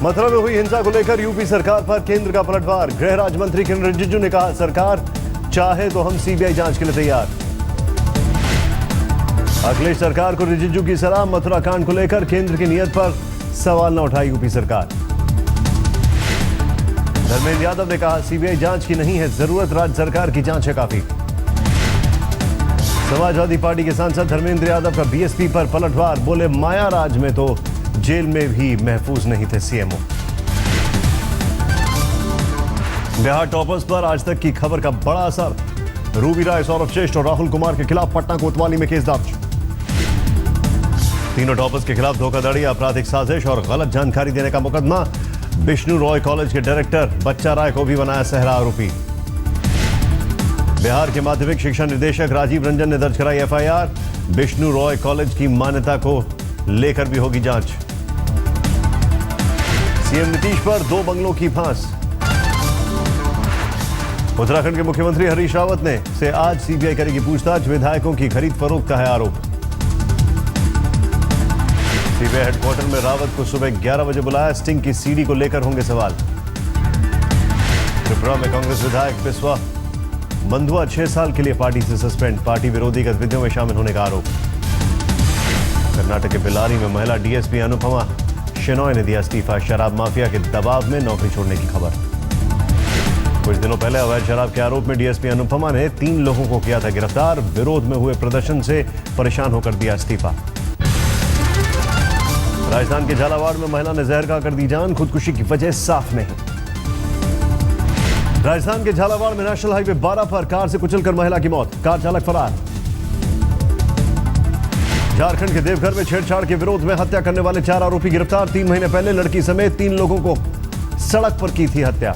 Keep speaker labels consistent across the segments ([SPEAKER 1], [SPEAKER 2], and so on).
[SPEAKER 1] मथुरा में हुई हिंसा को लेकर यूपी सरकार पर केंद्र का पलटवार। गृह राज्य मंत्री किरण रिजिजू ने कहा, सरकार चाहे तो हम सीबीआई जांच के लिए तैयार। अखिलेश सरकार को रिजिजू की सलाह। मथुरा कांड को लेकर केंद्र की नीयत पर सवाल न उठाई यूपी सरकार। धर्मेंद्र यादव ने कहा, सीबीआई जांच की नहीं है जरूरत, राज्य सरकार की जांच है काफी। समाजवादी पार्टी के सांसद धर्मेंद्र यादव का बीएसपी पर पलटवार। बोले, माया राज में तो जेल में भी महफूज नहीं थे सीएमओ। बिहार टॉपर्स पर आज तक की खबर का बड़ा असर। रूबी राय, सौरभ श्रेष्ठ और राहुल कुमार के खिलाफ पटना कोतवाली में केस दर्ज। तीनों टॉपर्स के खिलाफ धोखाधड़ी, आपराधिक साजिश और गलत जानकारी देने का मुकदमा। विष्णु रॉय कॉलेज के डायरेक्टर बच्चा राय को भी बनाया सहरा आरोपी। बिहार के माध्यमिक शिक्षा निदेशक राजीव रंजन ने दर्ज कराई एफआईआर। विष्णु रॉय कॉलेज की मान्यता को लेकर भी होगी जांच। सीएम नीतीश पर 2 बंगलों की फांस। उत्तराखंड के मुख्यमंत्री हरीश रावत ने से आज सीबीआई करेगी पूछताछ। विधायकों की खरीद फरोख्त का है आरोप। सीबीआई हेडक्वार्टर में रावत को सुबह 11 बजे बुलाया। स्टिंग की सीडी को लेकर होंगे सवाल। त्रिपुरा में कांग्रेस विधायक बिस्वा बंधुआ 6 साल के लिए पार्टी से सस्पेंड। पार्टी विरोधी गतिविधियों में शामिल होने का आरोप। कर्नाटक के बेल्लारी में महिला डीएसपी अनुपमा शेनॉय ने दिया इस्तीफा। शराब माफिया के दबाव में नौकरी छोड़ने की खबर। कुछ दिनों पहले अवैध शराब के आरोप में डीएसपी अनुपमा ने 3 लोगों को किया था गिरफ्तार। विरोध में हुए प्रदर्शन से परेशान होकर दिया इस्तीफा। राजस्थान के झालावाड़ में महिला ने जहर खाकर दी जान। खुदकुशी की वजह साफ नहीं। राजस्थान के झालावाड़ में नेशनल हाईवे 12 पर कार से कुचलकर महिला की मौत। कार चालक फरार। झारखंड के देवघर में छेड़छाड़ के विरोध में हत्या करने वाले 4 आरोपी गिरफ्तार। 3 महीने पहले लड़की समेत 3 लोगों को सड़क पर की थी हत्या।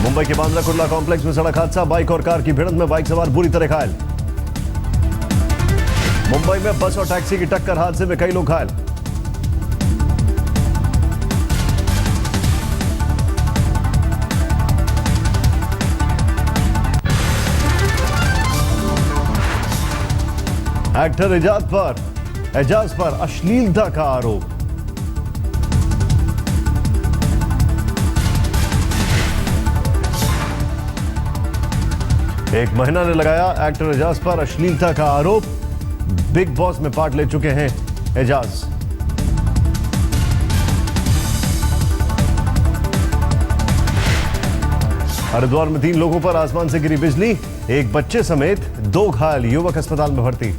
[SPEAKER 1] मुंबई के बांद्रा कुर्ला कॉम्प्लेक्स में सड़क हादसा। बाइक और कार की भिड़ंत में बाइक सवार बुरी तरह घायल। मुंबई में बस और टैक्सी की टक्कर, हादसे में कई लोग घायल। एक्टर एजाज पर अश्लीलता का आरोप। एक महीना ने लगाया एक्टर एजाज पर अश्लीलता का आरोप। बिग बॉस में पार्ट ले चुके हैं एजाज। हरिद्वार में 3 लोगों पर आसमान से गिरी बिजली। एक बच्चे समेत 2 घायल, युवक अस्पताल में भर्ती।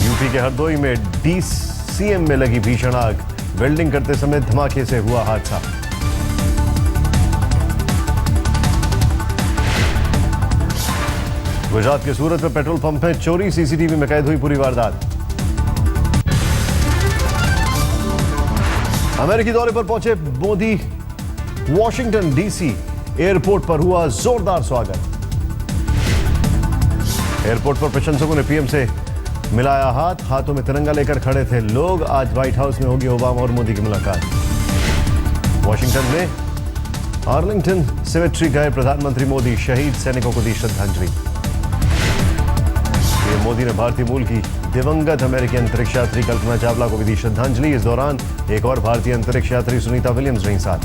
[SPEAKER 1] यूपी के हरदोई में डीसीएम में लगी भीषण आग। वेल्डिंग करते समय धमाके से हुआ हादसा। गुजरात के सूरत में पेट्रोल पंप में चोरी, सीसीटीवी में कैद हुई पूरी वारदात। अमेरिकी दौरे पर पहुंचे मोदी। वॉशिंगटन डीसी एयरपोर्ट पर हुआ जोरदार स्वागत। एयरपोर्ट पर प्रशंसकों ने पीएम से मिलाया हाथ। हाथों में तिरंगा लेकर खड़े थे लोग। आज व्हाइट हाउस में होगी ओबामा और मोदी की मुलाकात। वॉशिंगटन में आर्लिंगटन सिमेट्री गए प्रधानमंत्री मोदी। शहीद सैनिकों को दी श्रद्धांजलि। पीएम मोदी ने भारतीय मूल की दिवंगत अमेरिकी अंतरिक्ष यात्री कल्पना चावला को भी दी श्रद्धांजलि। इस दौरान एक और भारतीय अंतरिक्ष यात्री सुनीता विलियम्स रही साथ।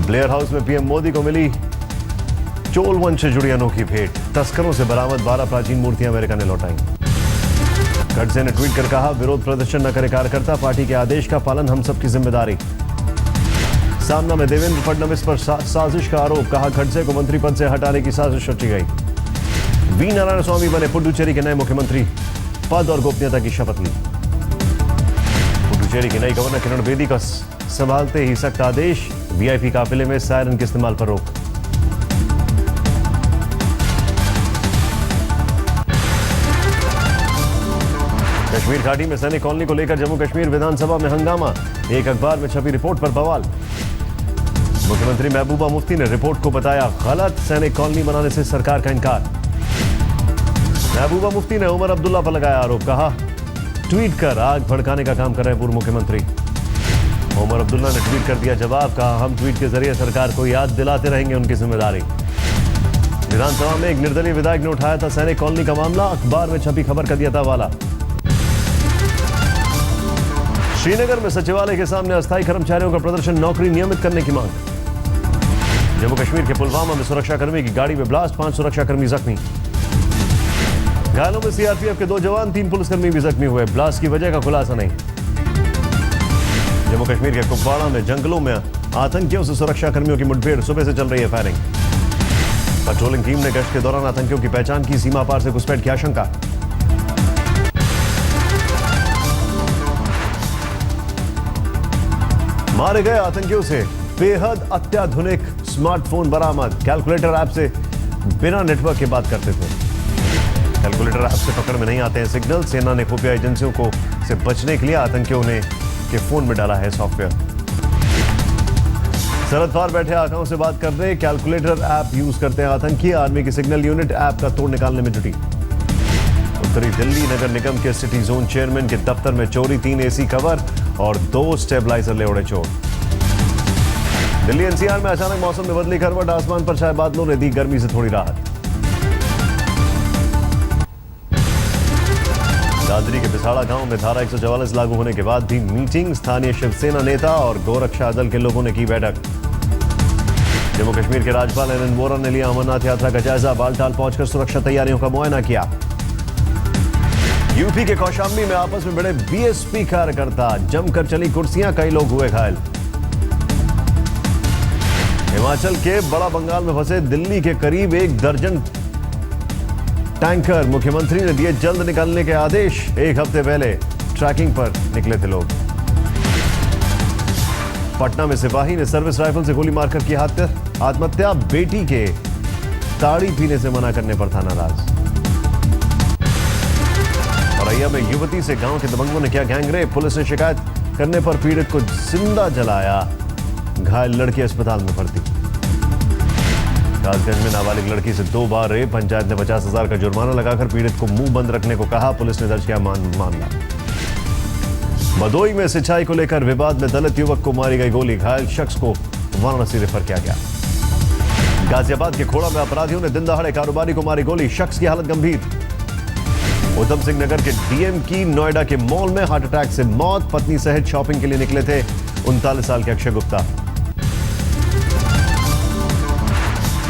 [SPEAKER 1] ब्लेयर हाउस में पीएम मोदी को मिली चोल वंश से जुड़ी अनोखी भेंट। तस्करों से बरामद 12 प्राचीन मूर्तियां अमेरिका ने लौटाई। खड़से ने ट्वीट कर कहा, विरोध प्रदर्शन न करे कार्यकर्ता, पार्टी के आदेश का पालन हम सबकी जिम्मेदारी। सामना में देवेंद्र फडणवीस पर साजिश का आरोप। कहा, खड़से को मंत्री पद से हटाने की साजिश रची गई। वी नारायण स्वामी बने पुडुचेरी के नए मुख्यमंत्री। पद और गोपनीयता की शपथ ली। पुडुचेरी की नई गवर्नर किरण बेदी का संभालते ही सख्त आदेश। वीआईपी काफिले में सायरन के इस्तेमाल पर रोक। कश्मीर घाटी में सैनिक कॉलोनी को लेकर जम्मू कश्मीर विधानसभा में हंगामा। एक अखबार में छपी रिपोर्ट पर बवाल। मुख्यमंत्री महबूबा मुफ्ती ने रिपोर्ट को बताया गलत। सैनिक कॉलोनी बनाने से सरकार का इनकार। महबूबा मुफ्ती ने उमर अब्दुल्ला पर लगाया आरोप। कहा, ट्वीट कर आग भड़काने का काम कर रहे पूर्व मुख्यमंत्री। उमर अब्दुल्ला ने ट्वीट कर दिया जवाब। कहा, हम ट्वीट के जरिए सरकार को याद दिलाते रहेंगे उनकी जिम्मेदारी। विधानसभा में एक निर्दलीय विधायक ने उठाया था सैनिक कॉलोनी का मामला। अखबार में छपी खबर का दिया था हवाला। श्रीनगर में सचिवालय के सामने अस्थायी कर्मचारियों का प्रदर्शन, नौकरी नियमित करने की मांग। जम्मू कश्मीर के पुलवामा में सुरक्षाकर्मी की गाड़ी में ब्लास्ट, 5 सुरक्षाकर्मी जख्मी। घायलों में सीआरपीएफ के 2 जवान, 3 पुलिसकर्मी भी जख्मी हुए। ब्लास्ट की वजह का खुलासा नहीं। जम्मू कश्मीर के कुपवाड़ा में जंगलों में आतंकियों से सुरक्षाकर्मियों की मुठभेड़, सुबह से चल रही है फायरिंग। पेट्रोलिंग टीम ने गश्त के दौरान आतंकियों की पहचान की, सीमा पार से घुसपैठ की आशंका। मारे गए आतंकियों से बेहद अत्याधुनिक स्मार्टफोन बरामद। कैलकुलेटर ऐप से बिना नेटवर्क के बात करते थे। कैलकुलेटर ऐप से पकड़ में नहीं आते हैं सिग्नल। सेना ने खुफिया एजेंसियों को से बचने के लिए आतंकियों ने के फोन में डाला है सॉफ्टवेयर। सरहद पार बैठे आकाओं से बात कर रहे, कैलकुलेटर ऐप यूज करते हैं आतंकी। आर्मी की सिग्नल यूनिट ऐप का तोड़ निकालने में जुटी। उत्तरी दिल्ली नगर निगम के सिटी जोन चेयरमैन के दफ्तर में चोरी, 3 एसी कवर और 2 स्टेबलाइजर ले उड़े चोर। दिल्ली एनसीआर में अचानक मौसम में बदली करवट, आसमान पर छाए बादलों ने दी गर्मी से थोड़ी राहत। दादरी के बिसाड़ा गांव में धारा 144 लागू होने के बाद भी मीटिंग, स्थानीय शिवसेना नेता और गोरक्षा दल के लोगों ने की बैठक। जम्मू कश्मीर के राज्यपाल एनएन वोरा ने लिया अमरनाथ यात्रा का जायजा, बालटाल पहुंचकर सुरक्षा तैयारियों का मुआयना किया। यूपी के कौशाम्बी में आपस में भिड़े बीएसपी कार्यकर्ता, जमकर चली कुर्सियां, कई लोग हुए घायल। हिमाचल के बड़ा बंगाल में फंसे दिल्ली के करीब 1 दर्जन टैंकर, मुख्यमंत्री ने दिए जल्द निकालने के आदेश। 1 हफ्ते पहले ट्रैकिंग पर निकले थे लोग। पटना में सिपाही ने सर्विस राइफल से गोली मारकर की आत्महत्या, बेटी के ताड़ी पीने से मना करने पर था नाराज। औरैया में युवती से गांव के दबंगों ने किया गैंगरेप, पुलिस ने शिकायत करने पर पीड़ित को जिंदा जलाया, घायल लड़की अस्पताल में भर्ती। कासगंज में नाबालिग लड़की से 2 बार रेप, पंचायत ने 50,000 का जुर्माना लगाकर पीड़ित को मुंह बंद रखने को कहा, पुलिस ने दर्ज किया मामला। भदोई में सिंचाई को लेकर विवाद में दलित युवक को मारी गई गोली, घायल शख्स को वाराणसी रेफर किया गया। गाजियाबाद के खोड़ा में अपराधियों ने दिन दहाड़े कारोबारी को मारी गोली, शख्स की हालत गंभीर। उधम सिंह नगर के डीएम की नोएडा के मॉल में हार्ट अटैक से मौत, पत्नी सहित शॉपिंग के लिए निकले थे 39 साल के अक्षय गुप्ता।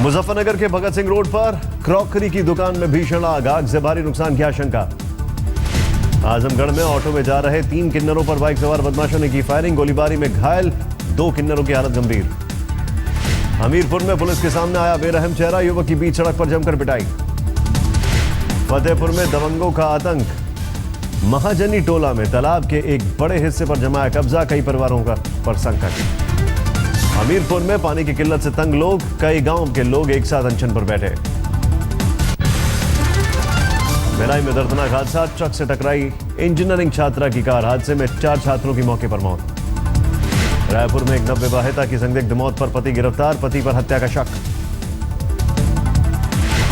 [SPEAKER 1] मुजफ्फरनगर के भगत सिंह रोड पर क्रॉकरी की दुकान में भीषण आग, आग से भारी नुकसान की आशंका। आजमगढ़ में ऑटो में जा रहे 3 किन्नरों पर बाइक सवार बदमाशों ने की फायरिंग, गोलीबारी में घायल 2 किन्नरों की हालत गंभीर। हमीरपुर में पुलिस के सामने आया बेरहम चेहरा, युवक की बीच सड़क पर जमकर पिटाई। फतेहपुर में दबंगों का आतंक, महाजनी टोला में तालाब के एक बड़े हिस्से पर जमाया कब्जा, कई परिवारों का पर संकट। हमीरपुर में पानी की किल्लत से तंग लोग, कई गांव के लोग एक साथ अनशन पर बैठे। भिलाई में दर्दनाक हादसा, ट्रक से टकराई इंजीनियरिंग छात्रा की कार, हादसे में 4 छात्रों की मौके पर मौत। रायपुर में एक नवविवाहिता की संदिग्ध मौत पर पति गिरफ्तार, पति पर हत्या का शक।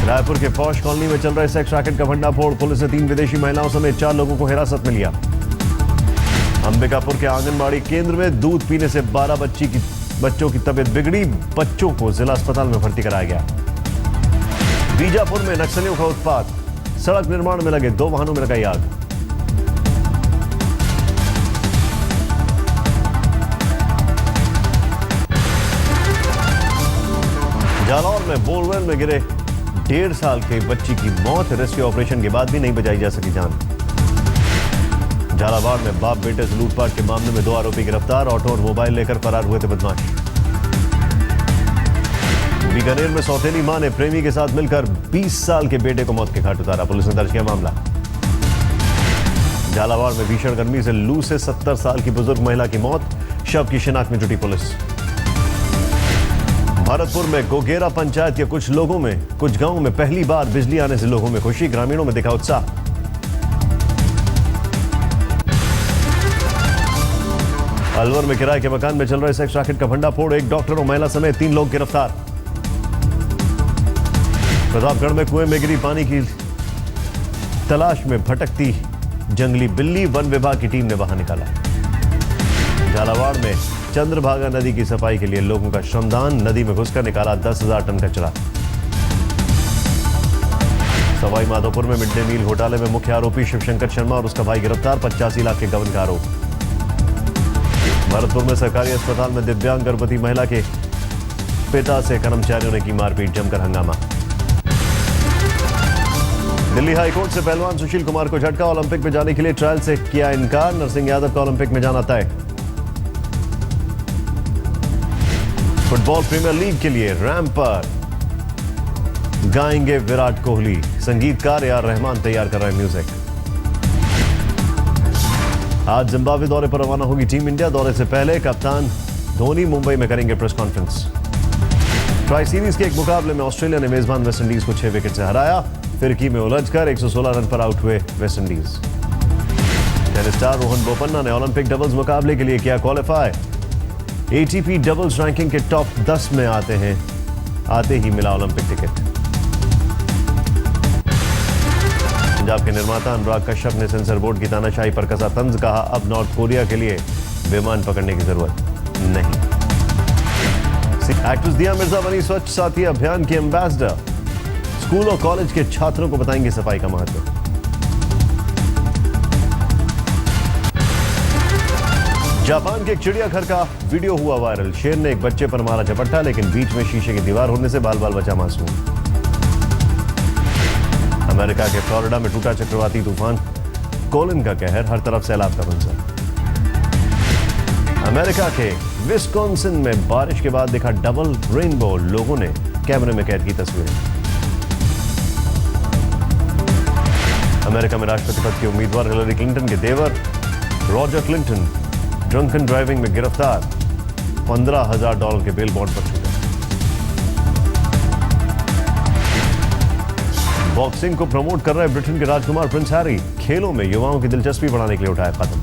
[SPEAKER 1] रायपुर के पॉश कॉलोनी में चल रहे सेक्स रैकेट का भंडाफोड़, पुलिस ने 3 विदेशी महिलाओं समेत 4 लोगों को हिरासत में लिया। अंबिकापुर के आंगनबाड़ी केंद्र में दूध पीने से 12 बच्चों की तबीयत बिगड़ी, बच्चों को जिला अस्पताल में भर्ती कराया गया। बीजापुर में नक्सलियों का उत्पात, सड़क निर्माण में लगे 2 वाहनों में लगाई आग। जालौर में बोरवेल में गिरे 1.5 साल के बच्ची की मौत, रेस्क्यू ऑपरेशन के बाद भी नहीं बचाई जा सकी जान। झालावाड़ में बाप बेटे से लूटपाट के मामले में 2 आरोपी गिरफ्तार, ऑटो और मोबाइल लेकर फरार हुए थे बदमाश। बीकानेर में सौतेली मां ने प्रेमी के साथ मिलकर 20 साल के बेटे को मौत के घाट उतारा, पुलिस ने दर्ज किया मामला। झालावाड़ में भीषण गर्मी से लू से 70 साल की बुजुर्ग महिला की मौत, शव की शिनाख्त में जुटी पुलिस। भरतपुर में गोगेरा पंचायत के कुछ गांवों में पहली बार बिजली आने से लोगों में खुशी, ग्रामीणों में दिखा उत्साह। अलवर में किराए के मकान में चल रहे सेक्स रैकेट का भंडाफोड़, 1 डॉक्टर और महिला समेत 3 लोग गिरफ्तार। प्रतापगढ़ में कुएं में गिरी पानी की तलाश में भटकती जंगली बिल्ली, वन विभाग की टीम ने बाहर निकाला। झालावाड़ में चंद्रभागा नदी की सफाई के लिए लोगों का श्रमदान, नदी में घुसकर निकाला 10,000 टन कचरा। सवाई माधोपुर में मिड डे मील घोटाले में मुख्य आरोपी शिवशंकर शर्मा और उसका भाई गिरफ्तार, 85 लाख के गबन का आरोप। भरतपुर में सरकारी अस्पताल में दिव्यांग गर्भवती महिला के पिता से कर्मचारियों ने की मारपीट, जमकर हंगामा। दिल्ली हाईकोर्ट से पहलवान सुशील कुमार को झटका, ओलंपिक में जाने के लिए ट्रायल से किया इनकार, नरसिंह यादव का ओलंपिक में जाना तय। फुटबॉल प्रीमियर लीग के लिए रैंप पर गाएंगे विराट कोहली, संगीतकार ए.आर. रहमान तैयार कर रहे हैं म्यूजिक। आज जिम्बाब्वे दौरे पर रवाना होगी टीम इंडिया, दौरे से पहले कप्तान धोनी मुंबई में करेंगे प्रेस कॉन्फ्रेंस। ट्राई सीरीज के एक मुकाबले में ऑस्ट्रेलिया ने मेजबान वेस्टइंडीज को 6 विकेट से हराया, फिरकी में उलझकर 116 रन पर आउट हुए West Indies. Tennis star Rohan Bopanna ने ओलंपिक डबल्स मुकाबले के लिए किया क्वालिफाई, एटीपी डबल्स रैंकिंग के टॉप 10 में आते ही मिला ओलंपिक टिकट। पंजाब के निर्माता अनुराग कश्यप ने सेंसर बोर्ड की तानाशाही पर कसा तंज, कहा अब नॉर्थ कोरिया के लिए विमान पकड़ने की जरूरत नहीं। एक्ट्रेस दिया मिर्जा बनी स्वच्छ साथी अभियान की एम्बेसडर, स्कूल और कॉलेज के छात्रों को बताएंगे सफाई का महत्व। जापान के एक चिड़ियाघर का वीडियो हुआ वायरल, शेर ने एक बच्चे पर मारा झपट्टा, लेकिन बीच में शीशे की दीवार होने से बाल बाल बचा मासूम। अमेरिका के फ्लोरिडा में टूटा चक्रवाती तूफान कोलिन का कहर, हर तरफ सैलाब का मंजर। अमेरिका के विस्कॉन्सिन में बारिश के बाद दिखा डबल रेनबो, लोगों ने कैमरे में कैद की तस्वीरें। अमेरिका में राष्ट्रपति पद के उम्मीदवार हिलरी क्लिंटन के देवर रॉजर क्लिंटन ड्रंकन ड्राइविंग में गिरफ्तार, $15,000 के बेल बॉन्ड पर छूटे। बॉक्सिंग को प्रमोट कर रहे ब्रिटेन के राजकुमार प्रिंस हैरी खेलों में युवाओं की दिलचस्पी बढ़ाने के लिए उठाया कदम।